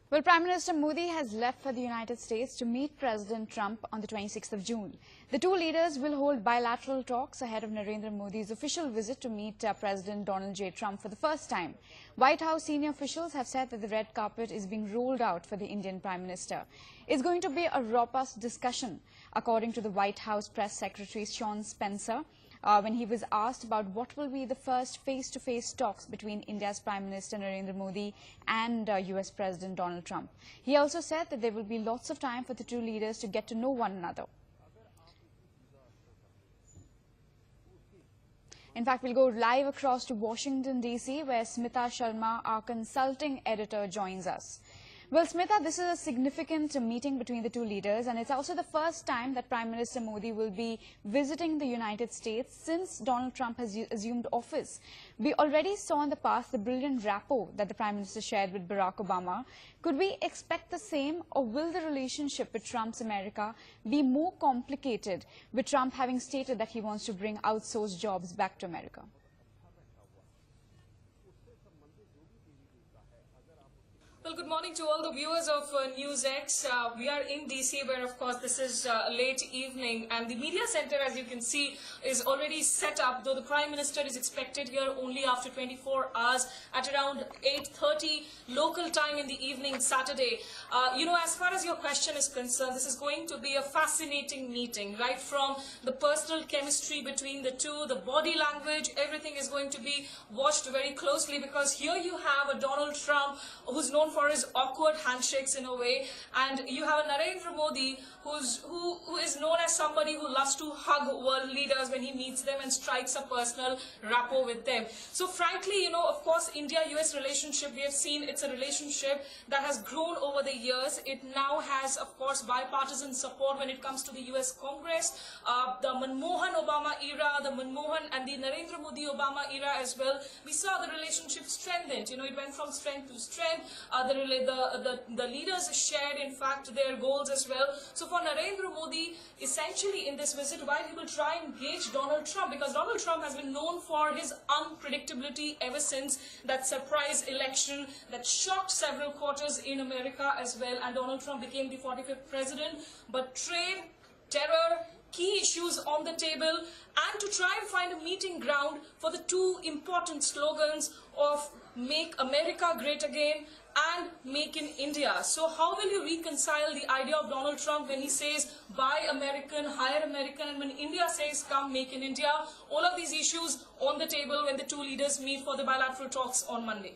Well, Prime Minister Modi has left for the United States to meet President Trump on the 26th of June. The two leaders will hold bilateral talks ahead of Narendra Modi's official visit to meet President Donald J. Trump for the first time. White House senior officials have said that the red carpet is being rolled out for the Indian Prime Minister. It's going to be a robust discussion, according to the White House press secretary Sean Spencer, when he was asked about what will be the first face-to-face talks between India's Prime Minister Narendra Modi and US President Donald Trump. He also said that there will be lots of time for the two leaders to get to know one another. In fact, we'll go live across to Washington, D.C., where Smita Sharma, our consulting editor, joins us. Well, Smita, this is a significant meeting between the two leaders, and it's also the first time that Prime Minister Modi will be visiting the United States since Donald Trump has assumed office. We already saw in the past the brilliant rapport that the Prime Minister shared with Barack Obama. Could we expect the same, or will the relationship with Trump's America be more complicated, with Trump having stated that he wants to bring outsourced jobs back to America? Well, good morning to all the viewers of NewsX. We are in DC, where, of course, this is late evening, and the media center, as you can see, is already set up, though the Prime Minister is expected here only after 24 hours at around 8:30 local time in the evening Saturday. As far as your question is concerned, this is going to be a fascinating meeting, right from the personal chemistry between the two, the body language, everything is going to be watched very closely, because here you have a Donald Trump who's known for his awkward handshakes in a way, and you have a Narendra Modi who is known as somebody who loves to hug world leaders when he meets them and strikes a personal rapport with them. So frankly, of course, India-US relationship, we have seen it's a relationship that has grown over the years. It now has, of course, bipartisan support when it comes to the US Congress. The Manmohan Obama era, the Manmohan and the Narendra Modi Obama era as well, we saw the relationship strengthened. It went from strength to strength. The leaders shared, in fact, their goals as well. So for Narendra Modi, essentially in this visit, while he will try and engage Donald Trump, because Donald Trump has been known for his unpredictability ever since that surprise election that shocked several quarters in America as well, and Donald Trump became the 45th president. But trade, terror, key issues on the table, and to try and find a meeting ground for the two important slogans of Make America Great Again and Make in India. So how will you reconcile the idea of Donald Trump when he says buy American, hire American, and when India says come make in India? All of these issues on the table when the two leaders meet for the bilateral talks on Monday.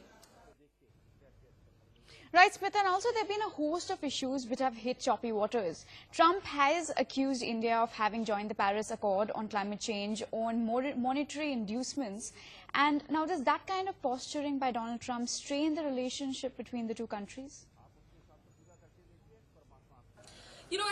Right, Smith, and also there have been a host of issues which have hit choppy waters. Trump has accused India of having joined the Paris Accord on climate change, on monetary inducements. And now, does that kind of posturing by Donald Trump strain the relationship between the two countries?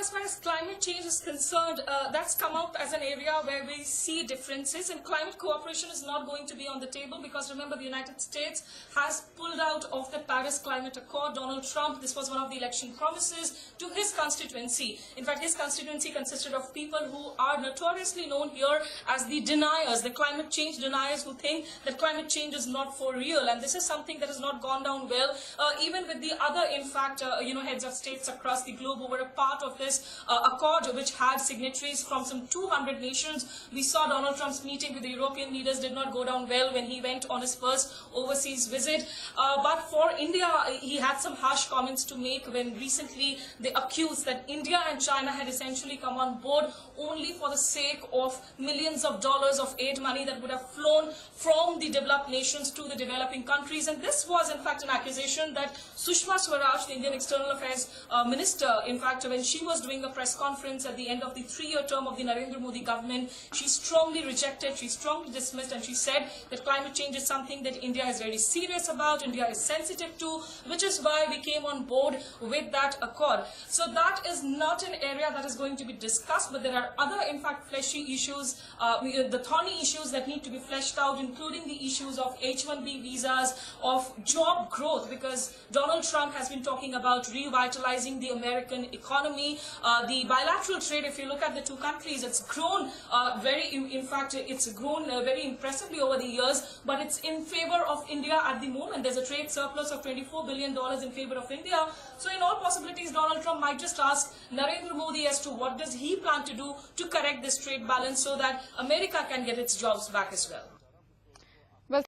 As far as climate change is concerned, that's come up as an area where we see differences, and climate cooperation is not going to be on the table, because remember, the United States has pulled out of the Paris Climate Accord. Donald Trump, this was one of the election promises to his constituency. In fact, his constituency consisted of people who are notoriously known here as the deniers, the climate change deniers, who think that climate change is not for real, and this is something that has not gone down well, even with the other, in fact, heads of states across the globe who were a part of this accord, which had signatories from some 200 nations. We saw Donald Trump's meeting with the European leaders did not go down well when he went on his first overseas visit. But for India, he had some harsh comments to make when recently they accused that India and China had essentially come on board only for the sake of millions of dollars of aid money that would have flown from the developed nations to the developing countries. And this was, in fact, an accusation that Sushma Swaraj, the Indian External Affairs Minister, in fact, when she was doing a press conference at the end of the 3-year term of the Narendra Modi government, she strongly rejected, she strongly dismissed, and she said that climate change is something that India is very serious about, India is sensitive to, which is why we came on board with that accord. So that is not an area that is going to be discussed, but there are other, in fact, fleshy issues, the thorny issues that need to be fleshed out, including the issues of H-1B visas, of job growth, because Donald Donald Trump has been talking about revitalizing the American economy. The bilateral trade, if you look at the two countries, it's grown it's grown very impressively over the years, but it's in favor of India at the moment. There's a trade surplus of $24 billion in favor of India. So in all possibilities, Donald Trump might just ask Narendra Modi as to what does he plan to do to correct this trade balance so that America can get its jobs back as well.